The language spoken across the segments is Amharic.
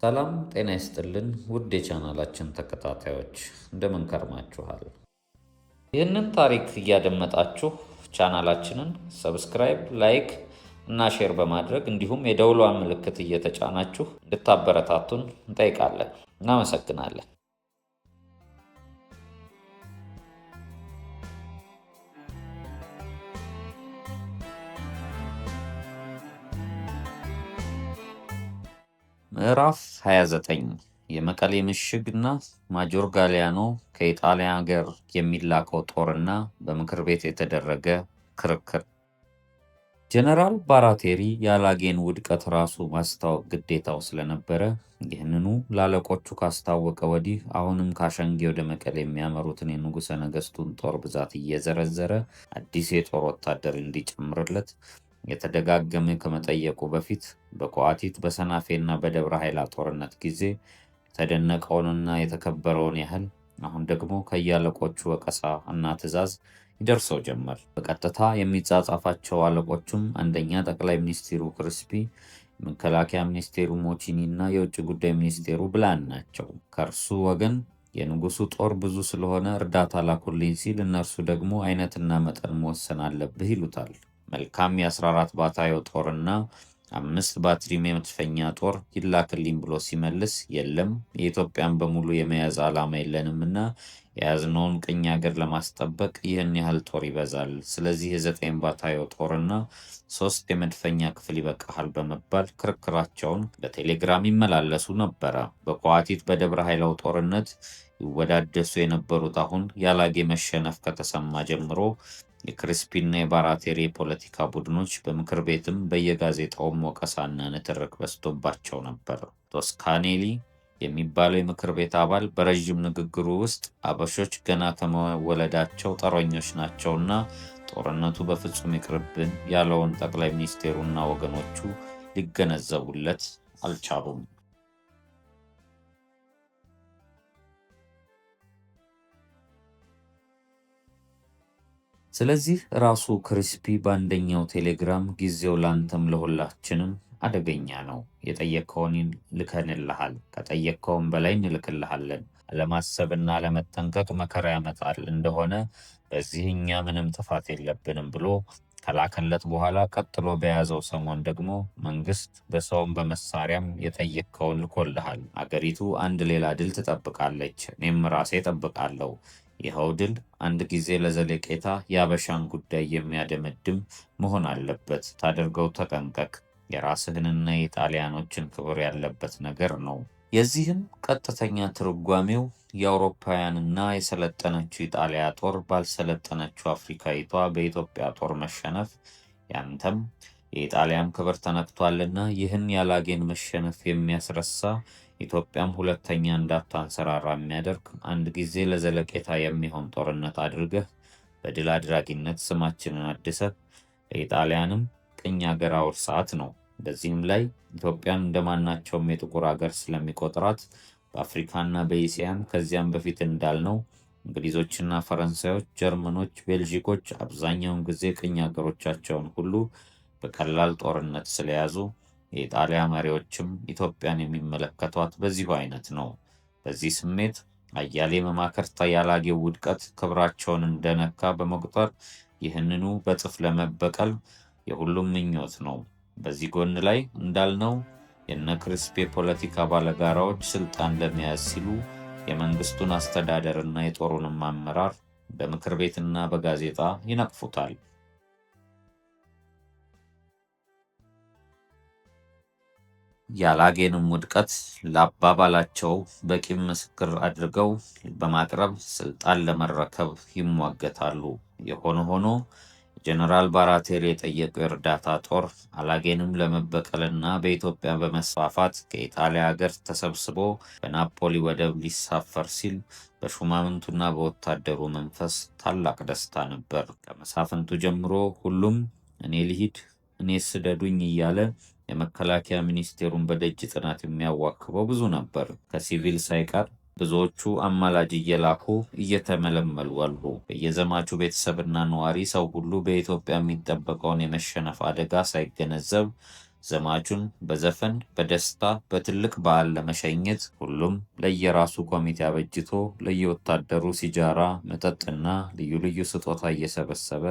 ሰላም ጤና ይስጥልን ውድ የቻናላችን ተከታታዮች እንደምን ከርማችኋል? ይህንን ታሪክ እያደመጣችሁ ቻናላችንን ሰብስክራይብ፣ ላይክ እና ሼር በማድረግ እንዲሁም የደውሏን ምልክት እየተጫናችሁ እንድታበረታቱን እንጠይቃለን። እናመሰግናለን። ምዕራፍ 29 የመቀሌ ምሽግና ማጆር ጋሊያኖ ከኢጣሊያ ሀገር የሚላከው ጦርና በምክር ቤት የተደረገ ክርክር። ጀነራል ባራቴሪ የአላጌን ውድቀት ራሱ ማስታወቅ ግዴታው ስለነበረ ይህንኑ ላለቆቹ ካስታወቀ ወዲህ አሁንም ካሸንጌ ወደ መቀሌ የሚያመሩትን የንጉሠ ነገሥቱን ጦር ብዛት እየዘረዘረ አዲስ የጦር ወታደር እንዲጨምርለት የተደጋገመ ከመጠየቁ በፊት በቋቲት በሰናፌና በደብረ ኃይላ ጦርነት ጊዜ የተደነቀውንና የተከበረውን ያህል አሁን ደግሞ ከያለቆቹ ወቀሳ እና ትዕዛዝ ይደርሰው ጀመር። በቀጥታ የሚጻጻፋቸው አለቆቹም አንደኛ ጠቅላይ ሚኒስትሩ ክሪስፒ፣ የመከላከያ ሚኒስቴሩ ሞቺኒ እና የውጭ ጉዳይ ሚኒስቴሩ ብላን ናቸው። ከእርሱ ወገን የንጉሱ ጦር ብዙ ስለሆነ እርዳታ ላኩልኝ ሲል፣ እነርሱ ደግሞ አይነትና መጠን መወሰን አለብህ ይሉታል። መልካም የ14 ባታዮ ጦርና 5 ባትሪ መድፈኛ ጦር ይላክልኝ ብሎ ሲመልስ፣ የለም የኢትዮጵያን በሙሉ የመያዝ ዓላማ የለንምና የያዝነውን ቅኝ ሀገር ለማስጠበቅ ይህን ያህል ጦር ይበዛል፣ ስለዚህ የ9 ባታዮ ጦርና 3 የመድፈኛ ክፍል ይበቃሃል በመባል ክርክራቸውን በቴሌግራም ይመላለሱ ነበረ። በቋቲት በደብረ ኃይላው ጦርነት ይወዳደሱ የነበሩት አሁን ያላጌ መሸነፍ ከተሰማ ጀምሮ የክሪስፒና የባራቴሪ የፖለቲካ ቡድኖች በምክር ቤትም በየጋዜጣውም ወቀሳና ንትርክ በዝቶባቸው ነበር። ቶስካኔሊ የሚባለው የምክር ቤት አባል በረዥም ንግግሩ ውስጥ አበሾች ገና ከመወለዳቸው ጠረኞች ናቸውና ጦርነቱ በፍጹም ይቅርብን ያለውን ጠቅላይ ሚኒስቴሩና ወገኖቹ ሊገነዘቡለት አልቻሉም። ስለዚህ ራሱ ክሪስፒ በአንደኛው ቴሌግራም ጊዜው ላንተም ለሁላችንም አደገኛ ነው፣ የጠየቅከውን ልከንልሃል፣ ከጠየቅከውን በላይ እንልክልሃለን፣ አለማሰብና አለመጠንቀቅ መከራ ያመጣል እንደሆነ በዚህ እኛ ምንም ጥፋት የለብንም ብሎ ከላከለት በኋላ ቀጥሎ በያዘው ሰሞን ደግሞ መንግስት በሰውም በመሳሪያም የጠየቅከውን ልኮልሃል፣ አገሪቱ አንድ ሌላ ድል ትጠብቃለች፣ እኔም ራሴ ጠብቃለሁ። ይኸው ድል አንድ ጊዜ ለዘለቄታ የአበሻን ጉዳይ የሚያደመድም መሆን አለበት። ታደርገው ተጠንቀቅ። የራስህንና የጣሊያኖችን ክብር ያለበት ነገር ነው። የዚህም ቀጥተኛ ትርጓሜው የአውሮፓውያንና የሰለጠነችው ኢጣሊያ ጦር ባልሰለጠነችው አፍሪካዊቷ በኢትዮጵያ ጦር መሸነፍ ያንተም የኢጣሊያም ክብር ተነክቷልና ይህን ያላጌን መሸነፍ የሚያስረሳ ኢትዮጵያም ሁለተኛ እንዳታንሰራራ የሚያደርግ አንድ ጊዜ ለዘለቄታ የሚሆን ጦርነት አድርገህ በድል አድራጊነት ስማችንን አድሰህ ለኢጣሊያንም ቅኝ ሀገር አውርሳት ነው። በዚህም ላይ ኢትዮጵያን እንደማናቸውም የጥቁር ሀገር ስለሚቆጥራት በአፍሪካና በኢስያም ከዚያም በፊት እንዳልነው እንግሊዞችና ፈረንሳዮች፣ ጀርመኖች፣ ቤልጂኮች አብዛኛውን ጊዜ ቅኝ ሀገሮቻቸውን ሁሉ በቀላል ጦርነት ስለያዙ የኢጣሊያ መሪዎችም ኢትዮጵያን የሚመለከቷት በዚሁ አይነት ነው። በዚህ ስሜት አያሌ መማክርት ያላጌው ውድቀት ክብራቸውን እንደነካ በመቁጠር ይህንኑ በጥፍ ለመበቀል የሁሉም ምኞት ነው። በዚህ ጎን ላይ እንዳልነው የነ ክሪስፒ ፖለቲካ ባለጋራዎች ስልጣን ለመያዝ ሲሉ የመንግስቱን አስተዳደርና የጦሩንም አመራር በምክር ቤትና በጋዜጣ ይነቅፉታል። ያላጌንም ውድቀት ለአባባላቸው በቂ ምስክር አድርገው በማቅረብ ስልጣን ለመረከብ ይሟገታሉ። የሆነ ሆኖ ጀነራል ባራቴሪ የጠየቀው የእርዳታ ጦር አላጌንም ለመበቀልና በኢትዮጵያ በመስፋፋት ከኢጣሊያ ሀገር ተሰብስቦ በናፖሊ ወደብ ሊሳፈር ሲል በሹማምንቱና በወታደሩ መንፈስ ታላቅ ደስታ ነበር። ከመሳፍንቱ ጀምሮ ሁሉም እኔ ልሂድ፣ እኔ ስደዱኝ እያለ የመከላከያ ሚኒስቴሩን በደጅ ጥናት የሚያዋክበው ብዙ ነበር። ከሲቪል ሳይቀር ብዙዎቹ አማላጅ እየላኩ እየተመለመሉ አሉ። በየዘማቹ ቤተሰብና ነዋሪ ሰው ሁሉ በኢትዮጵያ የሚጠበቀውን የመሸነፍ አደጋ ሳይገነዘብ ዘማቹን በዘፈን፣ በደስታ፣ በትልቅ በዓል ለመሸኘት ሁሉም ለየራሱ ኮሚቴ አበጅቶ ለየወታደሩ ሲጃራ፣ መጠጥና ልዩ ልዩ ስጦታ እየሰበሰበ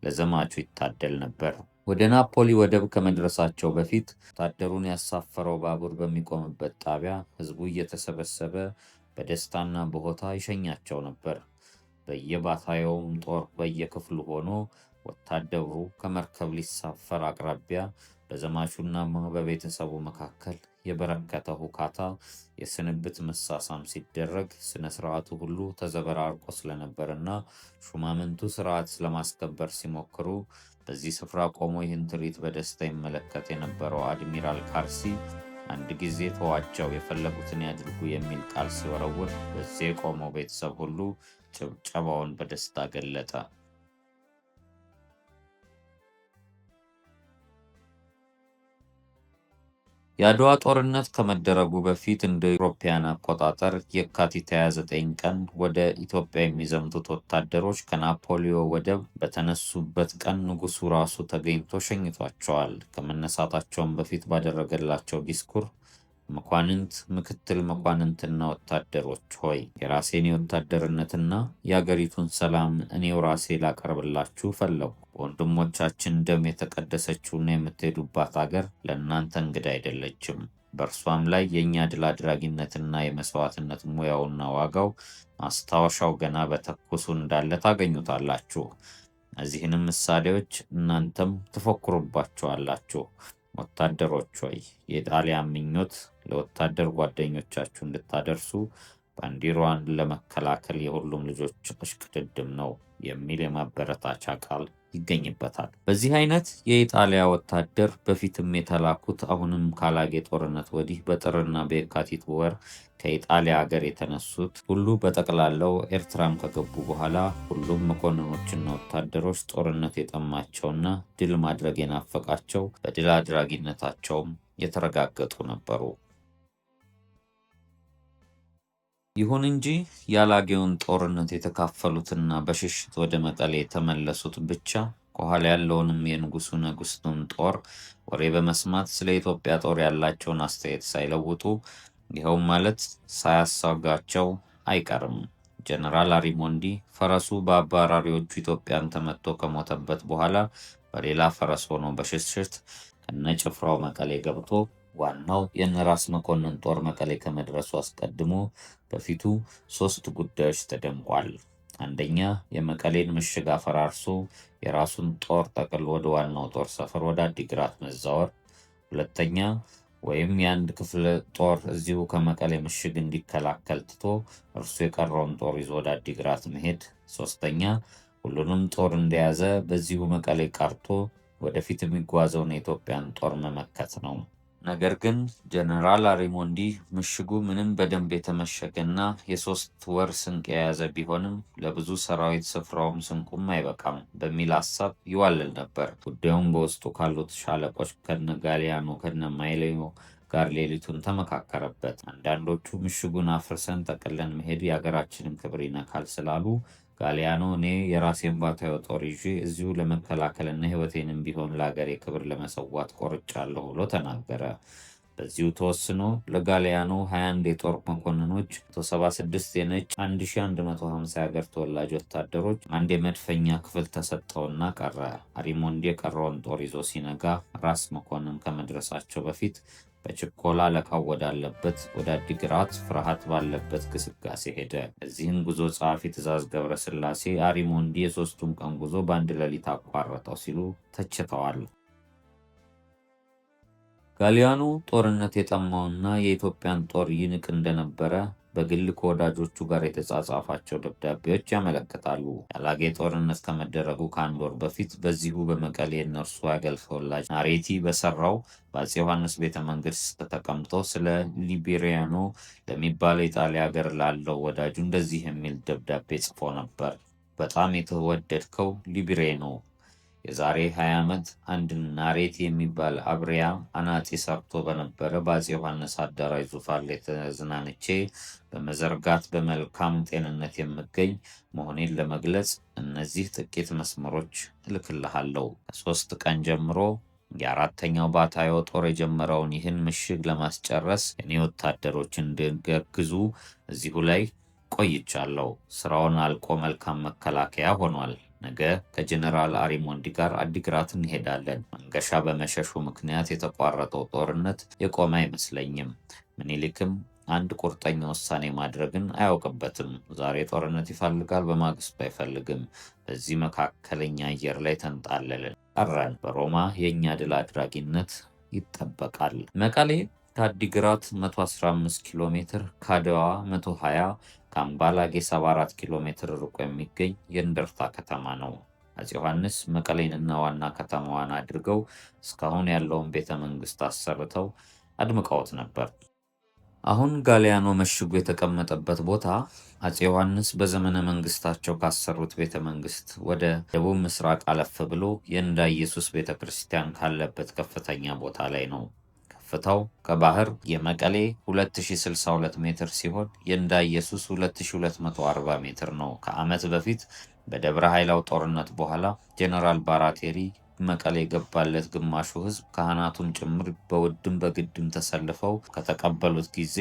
ለዘማቹ ይታደል ነበር። ወደ ናፖሊ ወደብ ከመድረሳቸው በፊት ወታደሩን ያሳፈረው ባቡር በሚቆምበት ጣቢያ ሕዝቡ እየተሰበሰበ በደስታና በሆታ ይሸኛቸው ነበር። በየባታየውም ጦር በየክፍሉ ሆኖ ወታደሩ ከመርከብ ሊሳፈር አቅራቢያ በዘማቹና በቤተሰቡ መካከል የበረከተ ሁካታ፣ የስንብት መሳሳም ሲደረግ ስነ ስርዓቱ ሁሉ ተዘበራርቆ ስለነበርና ሹማምንቱ ስርዓት ለማስከበር ሲሞክሩ በዚህ ስፍራ ቆሞ ይህን ትርኢት በደስታ ይመለከት የነበረው አድሚራል ካርሲ አንድ ጊዜ ተዋቸው፣ የፈለጉትን ያድርጉ የሚል ቃል ሲወረውር በዚህ የቆመው ቤተሰብ ሁሉ ጭብጨባውን በደስታ ገለጠ። የአድዋ ጦርነት ከመደረጉ በፊት እንደ አውሮፓውያን አቆጣጠር የካቲት 29 ቀን ወደ ኢትዮጵያ የሚዘምቱት ወታደሮች ከናፖሊዮ ወደብ በተነሱበት ቀን ንጉሡ ራሱ ተገኝቶ ሸኝቷቸዋል። ከመነሳታቸውም በፊት ባደረገላቸው ዲስኩር መኳንንት፣ ምክትል መኳንንትና ወታደሮች ሆይ የራሴን የወታደርነትና የአገሪቱን ሰላም እኔው ራሴ ላቀርብላችሁ ፈለጉ። በወንድሞቻችን ደም የተቀደሰችውና የምትሄዱባት አገር ለእናንተ እንግዳ አይደለችም። በእርሷም ላይ የእኛ ድል አድራጊነትና የመስዋዕትነት ሙያውና ዋጋው ማስታወሻው ገና በትኩሱ እንዳለ ታገኙታላችሁ። እነዚህንም ምሳሌዎች እናንተም ትፎክሩባቸዋላችሁ። ወታደሮች ሆይ የጣሊያን ምኞት ለወታደር ጓደኞቻችሁ እንድታደርሱ ባንዲራዋን ለመከላከል የሁሉም ልጆች እሽቅድድም ነው የሚል የማበረታቻ ቃል ይገኝበታል። በዚህ አይነት የኢጣሊያ ወታደር በፊትም የተላኩት አሁንም ካላጌ ጦርነት ወዲህ በጥርና በየካቲት ወር ከኢጣሊያ ሀገር የተነሱት ሁሉ በጠቅላላው ኤርትራም ከገቡ በኋላ ሁሉም መኮንኖችና ወታደሮች ጦርነት የጠማቸውና ድል ማድረግ የናፈቃቸው በድል አድራጊነታቸውም የተረጋገጡ ነበሩ። ይሁን እንጂ ያላጌውን ጦርነት የተካፈሉትና በሽሽት ወደ መቀሌ የተመለሱት ብቻ ከኋላ ያለውንም የንጉሡ ነገሥቱን ጦር ወሬ በመስማት ስለ ኢትዮጵያ ጦር ያላቸውን አስተያየት ሳይለውጡ ይኸውም ማለት ሳያሳጋቸው አይቀርም። ጀነራል አሪሞንዲ ፈረሱ በአባራሪዎቹ ኢትዮጵያን ተመቶ ከሞተበት በኋላ በሌላ ፈረስ ሆኖ በሽሽት ከነጭፍራው መቀሌ ገብቶ ዋናው የነራስ መኮንን ጦር መቀሌ ከመድረሱ አስቀድሞ በፊቱ 3 ጉዳዮች ተደምቋል። አንደኛ፣ የመቀሌን ምሽግ አፈራርሶ የራሱን ጦር ጠቅል ወደ ዋናው ጦር ሰፈር ወደ አዲግራት መዛወር። ሁለተኛ፣ ወይም የአንድ ክፍለ ጦር እዚሁ ከመቀሌ ምሽግ እንዲከላከል ትቶ እርሱ የቀረውን ጦር ይዞ ወደ አዲግራት መሄድ። ሶስተኛ፣ ሁሉንም ጦር እንደያዘ በዚሁ መቀሌ ቀርቶ ወደፊት የሚጓዘውን የኢትዮጵያን ጦር መመከት ነው። ነገር ግን ጀነራል አሪሞንዲ ምሽጉ ምንም በደንብ የተመሸገና የ3 ወር ስንቅ የያዘ ቢሆንም ለብዙ ሰራዊት ስፍራውም ስንቁም አይበቃም በሚል ሀሳብ ይዋልል ነበር። ጉዳዩም በውስጡ ካሉት ሻለቆች ከነ ጋሊያኖ ከነ ማይሌዮ ጋር ሌሊቱን ተመካከረበት። አንዳንዶቹ ምሽጉን አፍርሰን ጠቅለን መሄድ የሀገራችንን ክብር ይነካል ስላሉ ጋሊያኖ እኔ የራሴን ባታዮ ጦር ይዤ እዚሁ ለመከላከልና ሕይወቴንም ቢሆን ለአገሬ ክብር ለመሰዋት ቆርጫለሁ ብሎ ተናገረ። በዚሁ ተወስኖ ለጋሊያኖ 21 የጦር መኮንኖች፣ 176 የነጭ፣ 1150 የሀገር ተወላጅ ወታደሮች፣ አንድ የመድፈኛ ክፍል ተሰጠውና ቀረ። አሪሞንዲ የቀረውን ጦር ይዞ ሲነጋ ራስ መኮንን ከመድረሳቸው በፊት በችኮላ አለቃው ወዳለበት ወደ አዲግራት ፍርሃት ባለበት ግስጋሴ ሄደ። እዚህም ጉዞ ጸሐፊ ትእዛዝ ገብረስላሴ አሪሞንዲ የ3ቱን ቀን ጉዞ በአንድ ሌሊት አቋረጠው ሲሉ ተችተዋል። ጋሊያኖ ጦርነት የጠማውና የኢትዮጵያን ጦር ይንቅ እንደነበረ በግል ከወዳጆቹ ጋር የተጻጻፋቸው ደብዳቤዎች ያመለክታሉ። ያላጌ ጦርነት ከመደረጉ ከ1 ወር በፊት በዚሁ በመቀሌ የእነርሱ አገል ተወላጅ ናሬቲ በሰራው በአፄ ዮሐንስ ቤተ መንግስት ተቀምጦ ስለ ሊቤሪያኖ ለሚባለው ኢጣሊያ ሀገር ላለው ወዳጁ እንደዚህ የሚል ደብዳቤ ጽፎ ነበር። በጣም የተወደድከው ሊቤሪያኖ፣ የዛሬ 20 ዓመት አንድ ናሬቲ የሚባል አብሪያ አናጺ ሰርቶ በነበረ በአፄ ዮሐንስ አዳራሽ ዙፋን ላይ ተዝናንቼ በመዘርጋት በመልካም ጤንነት የምገኝ መሆኔን ለመግለጽ እነዚህ ጥቂት መስመሮች እልክልሃለሁ። ከ3 ቀን ጀምሮ የአራተኛው ባታዮ ጦር የጀመረውን ይህን ምሽግ ለማስጨረስ የኔ ወታደሮች እንዲያግዙ እዚሁ ላይ ቆይቻለሁ። ስራውን አልቆ መልካም መከላከያ ሆኗል። ነገ ከጀነራል አሪሞንዲ ጋር አዲግራት እንሄዳለን። መንገሻ በመሸሹ ምክንያት የተቋረጠው ጦርነት የቆመ አይመስለኝም። ምኒልክም አንድ ቁርጠኛ ውሳኔ ማድረግን አያውቅበትም። ዛሬ ጦርነት ይፈልጋል፣ በማግስቱ አይፈልግም። በዚህ መካከለኛ አየር ላይ ተንጣለልን ቀረን። በሮማ የእኛ ድል አድራጊነት ይጠበቃል። መቀሌ ከአዲግራት 115 ኪሎ ሜትር፣ ከአድዋ 120፣ ከአምባላጌ 74 ኪሎ ሜትር ርቆ የሚገኝ የእንደርታ ከተማ ነው። አፄ ዮሐንስ መቀሌንና ዋና ከተማዋን አድርገው እስካሁን ያለውን ቤተ መንግስት አሰርተው አድምቀውት ነበር። አሁን ጋሊያኖ መሽጎ የተቀመጠበት ቦታ አፄ ዮሐንስ በዘመነ መንግስታቸው ካሰሩት ቤተ መንግስት ወደ ደቡብ ምስራቅ አለፍ ብሎ የእንዳ ኢየሱስ ቤተ ክርስቲያን ካለበት ከፍተኛ ቦታ ላይ ነው። ከፍታው ከባህር የመቀሌ 2062 ሜትር ሲሆን የእንዳ ኢየሱስ 2240 ሜትር ነው። ከዓመት በፊት በደብረ ኃይላው ጦርነት በኋላ ጄኔራል ባራቴሪ መቀሌ የገባለት ግማሹ ህዝብ ካህናቱን ጭምር በውድም በግድም ተሰልፈው ከተቀበሉት ጊዜ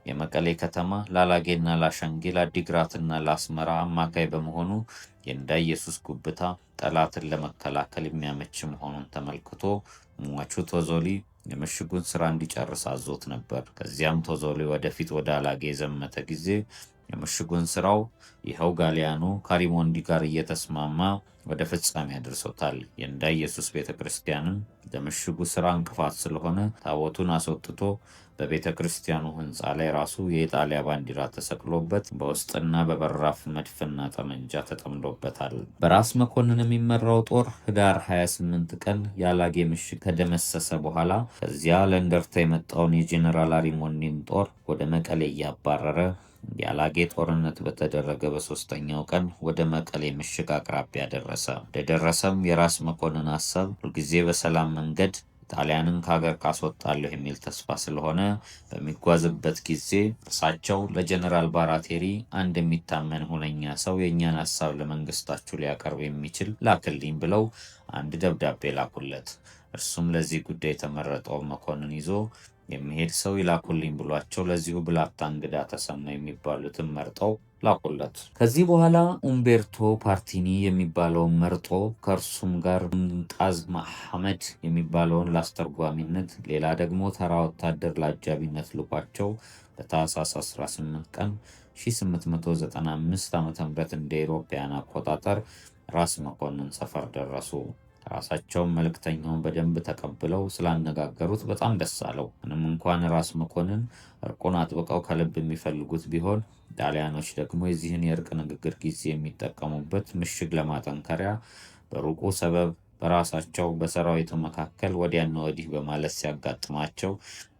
የመቀሌ ከተማ ላላጌና ላሸንጌል፣ አዲግራትና ለአስመራ አማካይ በመሆኑ የእንዳ ኢየሱስ ጉብታ ጠላትን ለመከላከል የሚያመች መሆኑን ተመልክቶ ሟቹ ቶዞሊ የምሽጉን ስራ እንዲጨርስ አዞት ነበር። ከዚያም ቶዞሊ ወደፊት ወደ አላጌ የዘመተ ጊዜ የምሽጉን ስራው ይኸው ጋሊያኖ ከአሪሞንዲ ጋር እየተስማማ ወደ ፍጻሜ አድርሶታል። የእንዳ ኢየሱስ ቤተ ክርስቲያንም ለምሽጉ ስራ እንቅፋት ስለሆነ ታቦቱን አስወጥቶ በቤተ ክርስቲያኑ ህንፃ ላይ ራሱ የኢጣሊያ ባንዲራ ተሰቅሎበት በውስጥና በበራፍ መድፍና ጠመንጃ ተጠምዶበታል። በራስ መኮንን የሚመራው ጦር ህዳር 28 ቀን የአላጌ ምሽግ ከደመሰሰ በኋላ ከዚያ ለእንደርታ የመጣውን የጄኔራል አሪሞንዲን ጦር ወደ መቀሌ እያባረረ የአላጌ ጦርነት በተደረገ በሶስተኛው ቀን ወደ መቀሌ ምሽግ አቅራቢያ ደረሰ። እንደደረሰም የራስ መኮንን ሀሳብ ሁልጊዜ በሰላም መንገድ ጣሊያንን ከሀገር ካስወጣለሁ የሚል ተስፋ ስለሆነ በሚጓዝበት ጊዜ እርሳቸው ለጀነራል ባራቴሪ አንድ የሚታመን ሁነኛ ሰው የእኛን ሀሳብ ለመንግስታችሁ ሊያቀርብ የሚችል ላክልኝ ብለው አንድ ደብዳቤ ላኩለት። እርሱም ለዚህ ጉዳይ የተመረጠውን መኮንን ይዞ የሚሄድ ሰው ይላኩልኝ ብሏቸው ለዚሁ ብላታ እንግዳ ተሰማ የሚባሉትን መርጠው ላኩለት። ከዚህ በኋላ ኡምቤርቶ ፓርቲኒ የሚባለውን መርጦ ከእርሱም ጋር ሙንጣዝ መሐመድ የሚባለውን ለአስተርጓሚነት፣ ሌላ ደግሞ ተራ ወታደር ለአጃቢነት ልኳቸው በታህሳስ 18 ቀን 1895 ዓ.ም እንደ አውሮፓውያን አቆጣጠር ራስ መኮንን ሰፈር ደረሱ። ራሳቸውን መልእክተኛውን በደንብ ተቀብለው ስላነጋገሩት በጣም ደስ አለው። ምንም እንኳን ራስ መኮንን እርቁን አጥብቀው ከልብ የሚፈልጉት ቢሆን ጣሊያኖች ደግሞ የዚህን የእርቅ ንግግር ጊዜ የሚጠቀሙበት ምሽግ ለማጠንከሪያ በሩቁ ሰበብ በራሳቸው በሰራዊቱ መካከል ወዲያና ወዲህ በማለት ሲያጋጥማቸው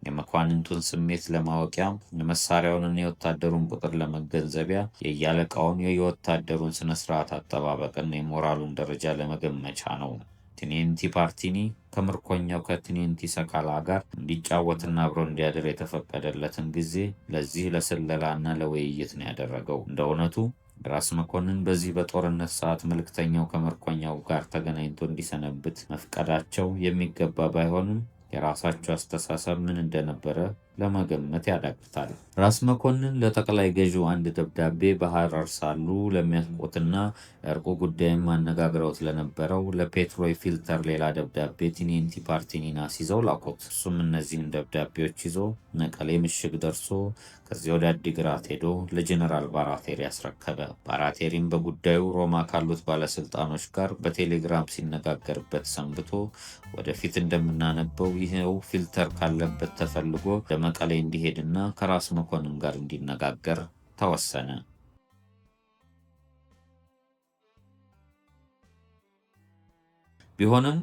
የመኳንንቱን ስሜት ለማወቂያ የመሳሪያውንና የወታደሩን ቁጥር ለመገንዘቢያ የያለቃውን የወታደሩን ስነስርዓት አጠባበቅና የሞራሉን ደረጃ ለመገመቻ ነው። ቲኒንቲ ፓርቲኒ ከምርኮኛው ከቲኒንቲ ሰካላ ጋር እንዲጫወትና አብሮ እንዲያድር የተፈቀደለትን ጊዜ ለዚህ ለስለላና ለውይይት ነው ያደረገው። እንደ እውነቱ ራስ መኮንን በዚህ በጦርነት ሰዓት መልእክተኛው ከምርኮኛው ጋር ተገናኝቶ እንዲሰነብት መፍቀዳቸው የሚገባ ባይሆንም የራሳቸው አስተሳሰብ ምን እንደነበረ ለመገመት ያዳግታል። ራስ መኮንን ለጠቅላይ ገዢው አንድ ደብዳቤ በሐረር ሳሉ ለሚያውቁትና እርቁ ጉዳይም አነጋግረውት ለነበረው ለፔትሮይ ፊልተር ሌላ ደብዳቤ ቲኒንቲ ፓርቲኒን አስይዘው ላኩት። እሱም እነዚህን ደብዳቤዎች ይዞ መቀሌ ምሽግ ደርሶ ከዚያ ወደ አዲግራት ሄዶ ለጀነራል ባራቴሪ አስረከበ። ባራቴሪም በጉዳዩ ሮማ ካሉት ባለስልጣኖች ጋር በቴሌግራም ሲነጋገርበት ሰንብቶ ወደፊት እንደምናነበው ይሄው ፊልተር ካለበት ተፈልጎ መቀሌ እንዲሄድና ከራስ መኮንን ጋር እንዲነጋገር ተወሰነ። ቢሆንም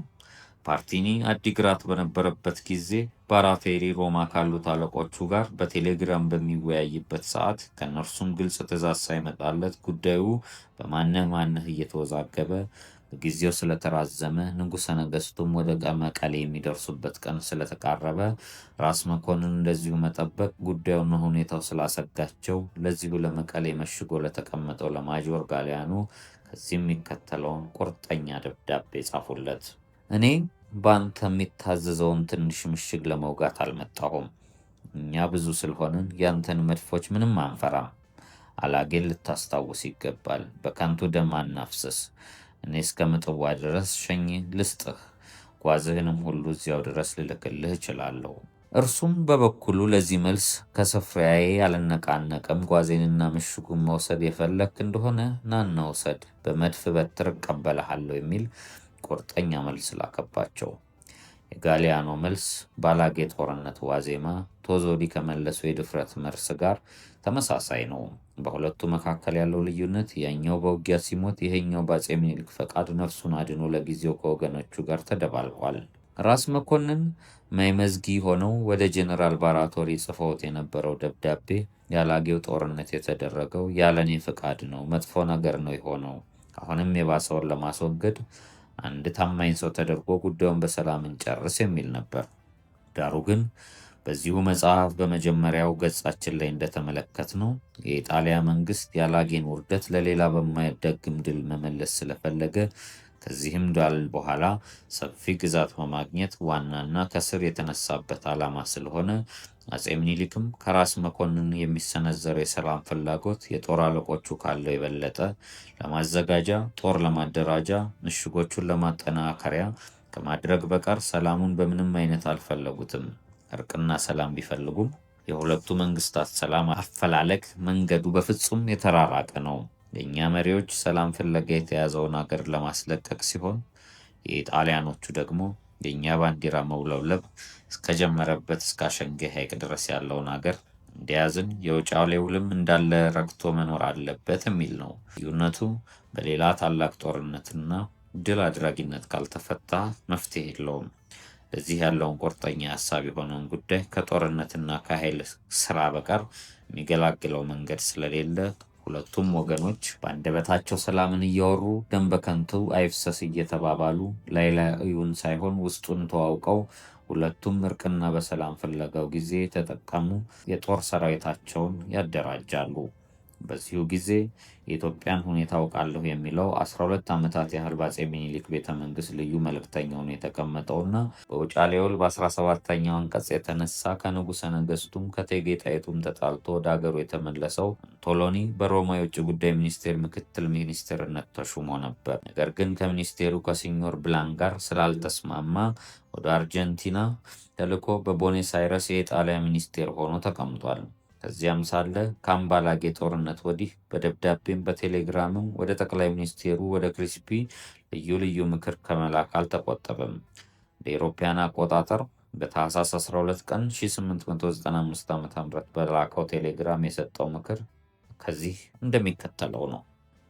ፓርቲኒ አዲግራት በነበረበት ጊዜ ባራቴሪ ሮማ ካሉት አለቆቹ ጋር በቴሌግራም በሚወያይበት ሰዓት ከእነርሱም ግልጽ ትዕዛዝ ሳይመጣለት ጉዳዩ በማነህ እየተወዛገበ ጊዜው ስለተራዘመ ንጉሠ ነገሥቱም ወደ መቀሌ የሚደርሱበት ቀን ስለተቃረበ ራስ መኮንን እንደዚሁ መጠበቅ ጉዳዩና ሁኔታው ስላሰጋቸው ለዚሁ ለመቀሌ መሽጎ ለተቀመጠው ለማጆር ጋሊያኖ ከዚህ የሚከተለውን ቁርጠኛ ደብዳቤ ጻፉለት። እኔ በአንተ የሚታዘዘውን ትንሽ ምሽግ ለመውጋት አልመጣሁም። እኛ ብዙ ስለሆንን ያንተን መድፎች ምንም አንፈራም። አላጌን ልታስታውስ ይገባል። በከንቱ ደም አናፍስስ። እኔ እስከ ምጽዋ ድረስ ሸኝ ልስጥህ፣ ጓዝህንም ሁሉ እዚያው ድረስ ልልክልህ እችላለሁ። እርሱም በበኩሉ ለዚህ መልስ ከስፍራዬ አልነቃነቅም፣ ጓዜንና ምሽጉን መውሰድ የፈለግክ እንደሆነ ናና ውሰድ፣ በመድፍ በትር እቀበልሃለሁ የሚል ቁርጠኛ መልስ ላከባቸው። የጋሊያኖ መልስ ባላጌ ጦርነት ዋዜማ ቶዞሊ ከመለሰው የድፍረት መልስ ጋር ተመሳሳይ ነው። በሁለቱ መካከል ያለው ልዩነት ያኛው በውጊያ ሲሞት፣ ይሄኛው በአፄ ምኒልክ ፈቃድ ነፍሱን አድኖ ለጊዜው ከወገኖቹ ጋር ተደባልቋል። ራስ መኮንን ማይመዝጊ ሆነው ወደ ጄኔራል ባራቶሪ ጽፈውት የነበረው ደብዳቤ ያላጌው ጦርነት የተደረገው ያለኔ ፈቃድ ነው፣ መጥፎ ነገር ነው የሆነው፣ አሁንም የባሰውን ለማስወገድ አንድ ታማኝ ሰው ተደርጎ ጉዳዩን በሰላም እንጨርስ የሚል ነበር። ዳሩ ግን በዚሁ መጽሐፍ በመጀመሪያው ገጻችን ላይ እንደተመለከትነው የኢጣሊያ መንግስት ያላጌን ውርደት ለሌላ በማይደግም ድል መመለስ ስለፈለገ ከዚህም ዳል በኋላ ሰፊ ግዛት በማግኘት ዋናና ከስር የተነሳበት ዓላማ ስለሆነ አፄ ምኒልክም ከራስ መኮንን የሚሰነዘረው የሰላም ፍላጎት የጦር አለቆቹ ካለው የበለጠ ለማዘጋጃ ጦር ለማደራጃ ምሽጎቹን ለማጠናከሪያ ከማድረግ በቀር ሰላሙን በምንም አይነት አልፈለጉትም። እርቅና ሰላም ቢፈልጉም የሁለቱ መንግስታት ሰላም አፈላለግ መንገዱ በፍጹም የተራራቀ ነው። የእኛ መሪዎች ሰላም ፍለጋ የተያዘውን አገር ለማስለቀቅ ሲሆን፣ የጣሊያኖቹ ደግሞ የእኛ ባንዲራ መውለብለብ እስከጀመረበት እስከ አሸንጌ ሐይቅ ድረስ ያለውን አገር እንደያዝን የውጫሌ ውልም እንዳለ ረግቶ መኖር አለበት የሚል ነው። ልዩነቱ በሌላ ታላቅ ጦርነትና ድል አድራጊነት ካልተፈታ መፍትሄ የለውም። ለዚህ ያለውን ቁርጠኛ ሀሳብ የሆነውን ጉዳይ ከጦርነትና ከኃይል ስራ በቀር የሚገላግለው መንገድ ስለሌለ ሁለቱም ወገኖች በአንደበታቸው ሰላምን እያወሩ ደም በከንቱ አይፍሰስ እየተባባሉ ላዩን ሳይሆን ውስጡን ተዋውቀው ሁለቱም እርቅና በሰላም ፍለጋው ጊዜ የተጠቀሙ የጦር ሰራዊታቸውን ያደራጃሉ። በዚሁ ጊዜ የኢትዮጵያን ሁኔታ አውቃለሁ የሚለው 12 ዓመታት ያህል በአፄ ምኒልክ ቤተ መንግስት ልዩ መልእክተኛ ሆኖ የተቀመጠውና በውጫሌ ውል በ17ኛው አንቀጽ የተነሳ ከንጉሠ ነገሥቱም ከእቴጌ ጣይቱም ተጣልቶ ወደ አገሩ የተመለሰው አንቶሎኒ በሮማ የውጭ ጉዳይ ሚኒስቴር ምክትል ሚኒስትርነት ተሹሞ ነበር። ነገር ግን ከሚኒስቴሩ ከሲኞር ብላን ጋር ስላልተስማማ ወደ አርጀንቲና ተልኮ በቦኔስ አይረስ የኢጣሊያ ሚኒስቴር ሆኖ ተቀምጧል። ከዚያም ሳለ ከአምባላጌ ጦርነት ወዲህ በደብዳቤም በቴሌግራምም ወደ ጠቅላይ ሚኒስቴሩ ወደ ክሪስፒ ልዩ ልዩ ምክር ከመላክ አልተቆጠበም። እንደ አውሮፓውያን አቆጣጠር በታህሳስ 12 ቀን 1895 ዓ.ም በላከው ቴሌግራም የሰጠው ምክር ከዚህ እንደሚከተለው ነው።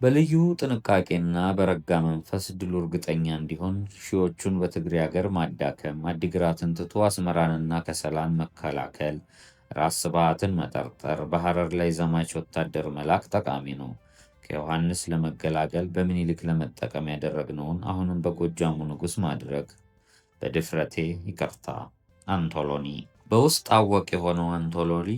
በልዩ ጥንቃቄና በረጋ መንፈስ ድሉ እርግጠኛ እንዲሆን ሺዎቹን በትግሬ ሀገር ማዳከም፣ አዲግራትን ትቶ አስመራንና ከሰላን መከላከል፣ ራስ ስብሃትን መጠርጠር፣ በሐረር ላይ ዘማች ወታደር መላክ ጠቃሚ ነው። ከዮሐንስ ለመገላገል በምኒልክ ለመጠቀም ያደረግነውን አሁንም በጎጃሙ ንጉሥ ማድረግ። በድፍረቴ ይቅርታ። አንቶሎኒ። በውስጥ አወቅ የሆነው አንቶሎኒ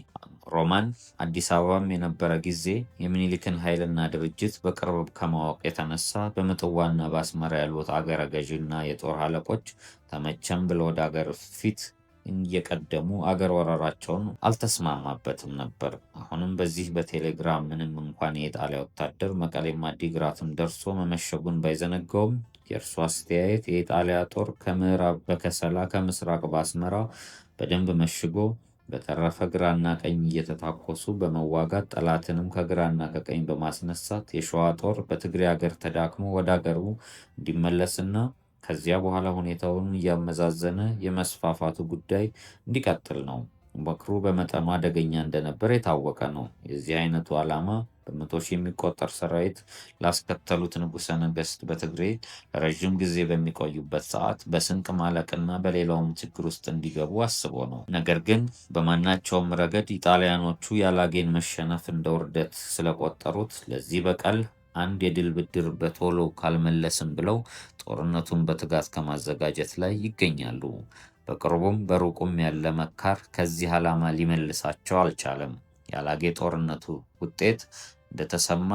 ሮማን አዲስ አበባም የነበረ ጊዜ የምኒልክን ኃይልና ድርጅት በቅርብ ከማወቅ የተነሳ በምጽዋና በአስመራ ያሉት አገረ ገዥና የጦር አለቆች ተመቸም ብሎ ወደ አገር ፊት እየቀደሙ አገር ወረራቸውን አልተስማማበትም ነበር። አሁንም በዚህ በቴሌግራም ምንም እንኳን የኢጣሊያ ወታደር መቀሌም አዲግራትም ደርሶ መመሸጉን ባይዘነጋውም የእርሱ አስተያየት የኢጣሊያ ጦር ከምዕራብ በከሰላ ከምስራቅ በአስመራ በደንብ መሽጎ በተረፈ ግራና ቀኝ እየተታኮሱ በመዋጋት ጠላትንም ከግራና ከቀኝ በማስነሳት የሸዋ ጦር በትግሬ ሀገር ተዳክሞ ወደ አገሩ እንዲመለስና ከዚያ በኋላ ሁኔታውን እያመዛዘነ የመስፋፋቱ ጉዳይ እንዲቀጥል ነው። ምክሩ በመጠኑ አደገኛ እንደነበር የታወቀ ነው። የዚህ አይነቱ ዓላማ በመቶ ሺህ የሚቆጠር ሰራዊት ላስከተሉት ንጉሠ ነገሥት በትግሬ ለረዥም ጊዜ በሚቆዩበት ሰዓት በስንቅ ማለቅና በሌላውም ችግር ውስጥ እንዲገቡ አስቦ ነው። ነገር ግን በማናቸውም ረገድ ኢጣሊያኖቹ ያላጌን መሸነፍ እንደ ውርደት ስለቆጠሩት ለዚህ በቀል አንድ የድል ብድር በቶሎ ካልመለስም ብለው ጦርነቱን በትጋት ከማዘጋጀት ላይ ይገኛሉ። በቅርቡም በሩቁም ያለ መካር ከዚህ ዓላማ ሊመልሳቸው አልቻለም። ያላጌ ጦርነቱ ውጤት እንደተሰማ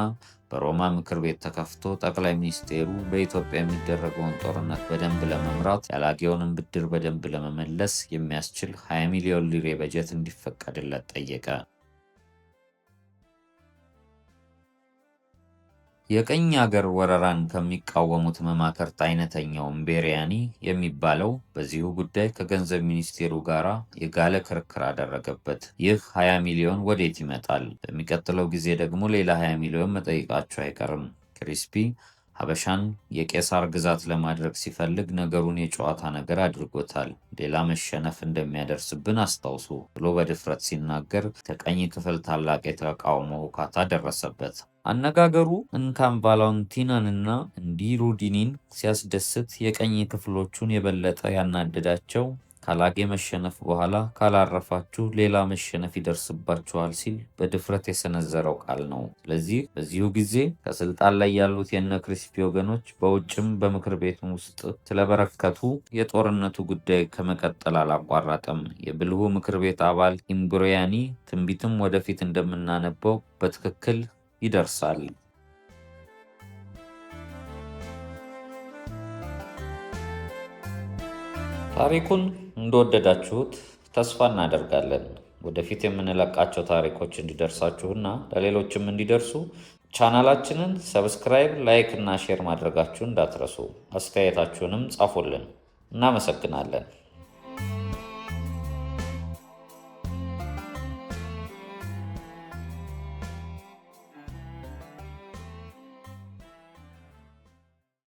በሮማ ምክር ቤት ተከፍቶ ጠቅላይ ሚኒስቴሩ በኢትዮጵያ የሚደረገውን ጦርነት በደንብ ለመምራት ያላጌውንም ብድር በደንብ ለመመለስ የሚያስችል 20 ሚሊዮን ሊሬ በጀት እንዲፈቀድለት ጠየቀ። የቀኝ አገር ወረራን ከሚቃወሙት መማክርት አይነተኛው ምቤሪያኒ የሚባለው በዚሁ ጉዳይ ከገንዘብ ሚኒስቴሩ ጋር የጋለ ክርክር አደረገበት። ይህ 20 ሚሊዮን ወዴት ይመጣል? በሚቀጥለው ጊዜ ደግሞ ሌላ 20 ሚሊዮን መጠየቃቸው አይቀርም። ክሪስፒ ሀበሻን የቄሳር ግዛት ለማድረግ ሲፈልግ ነገሩን የጨዋታ ነገር አድርጎታል። ሌላ መሸነፍ እንደሚያደርስብን አስታውሱ ብሎ በድፍረት ሲናገር ከቀኝ ክፍል ታላቅ የተቃውሞ ውካታ ደረሰበት። አነጋገሩ እንካን ቫላንቲናንና እንዲሩዲኒን ሲያስደስት የቀኝ ክፍሎቹን የበለጠ ያናደዳቸው ካላጌ መሸነፍ በኋላ ካላረፋችሁ ሌላ መሸነፍ ይደርስባችኋል ሲል በድፍረት የሰነዘረው ቃል ነው። ስለዚህ በዚሁ ጊዜ ከስልጣን ላይ ያሉት የነ ክሪስፒ ወገኖች በውጭም በምክር ቤቱም ውስጥ ስለበረከቱ የጦርነቱ ጉዳይ ከመቀጠል አላቋረጠም። የብልሁ ምክር ቤት አባል ኢምብሪያኒ ትንቢትም ወደፊት እንደምናነበው በትክክል ይደርሳል። ታሪኩን እንደወደዳችሁት ተስፋ እናደርጋለን። ወደፊት የምንለቃቸው ታሪኮች እንዲደርሳችሁና ለሌሎችም እንዲደርሱ ቻናላችንን ሰብስክራይብ፣ ላይክ እና ሼር ማድረጋችሁን እንዳትረሱ። አስተያየታችሁንም ጻፉልን። እናመሰግናለን።